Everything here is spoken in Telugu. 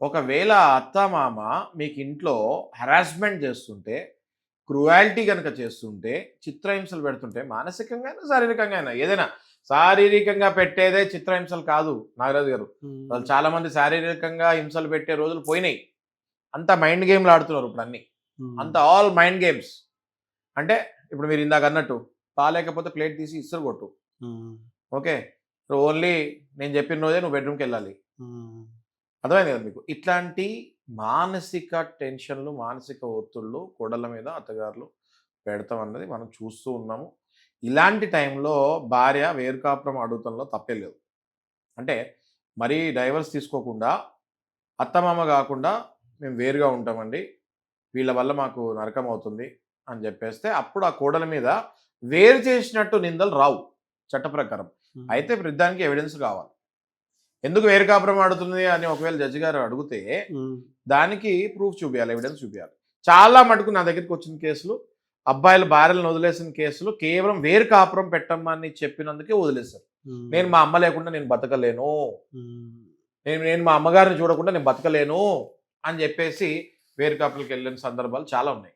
ఒకవేళ అత్తమామ మీకు ఇంట్లో హెరాస్మెంట్ చేస్తుంటే, క్రుయాలిటీ గనక చేస్తుంటే, చిత్రహింసలు పెడుతుంటే మానసికంగా అయినా, శారీరకంగా అయినా ఏదైనా శారీరకంగా పెట్టేదే చిత్రహింసలు కాదు నాగరాజు గారు. వాళ్ళు చాలా మంది శారీరకంగా హింసలు పెట్టే రోజులు పోయినాయి. అంతా మైండ్ గేమ్‌లు ఆడుతున్నారు ఇప్పుడన్నీ. అంతా ఆల్ మైండ్ గేమ్స్. అంటే ఇప్పుడు మీరు ఇందాక అన్నట్టు బాలేకపోతే ప్లేట్ తీసి ఇసురు కొట్టు. ఓకే. ఓన్లీ నేను చెప్పిన రోజే నువ్వు బెడ్‌రూమ్‌కెళ్ళాలి. అర్థమైంది కదా మీకు. ఇట్లాంటి మానసిక టెన్షన్‌లు, మానసిక ఒత్తిడులు కోడళ్ళ మీద అత్తగారులు పెడతాం అన్నది మనం చూస్తూ ఉన్నాము. ఇలాంటి టైంలో భార్య వేరు కాపురం అడుగుతంలో తప్పే లేదు. అంటే మరీ డైవర్స్ తీసుకోకుండా అత్తమామ గాకుండా మేము వేరుగా ఉంటామండి. వీళ్ళ వల్ల మాకు నరకం అవుతుంది అని జెప్పేస్తే అప్పుడు ఆ కోడల మీద వేరు చేసినట్టు నిందలు రావు చట్ట ప్రకారం. అయితే దానికి ఎవిడెన్స్ కావాలి. ఎందుకు వేరు కాపురం ఆడుతుంది అని ఒకవేళ జడ్జి గారు అడిగితే దానికి ప్రూఫ్ చూపియాలి, ఎవిడెన్స్ చూపియాలి. చాలా మటుకు నా దగ్గరికి వచ్చిన కేసులు అబ్బాయిలు భార్యలను వదిలేసిన కేసులు కేవలం వేరు కాపురం పెట్టమని చెప్పినందుకే వదిలేశారు. నేను మా అమ్మ లేకుండా నేను బతకలేను, నేను మా అమ్మగారిని చూడకుండా నేను బతకలేను అని చెప్పేసి వేరు కాపులకు వెళ్ళిన సందర్భాలు చాలా ఉన్నాయి.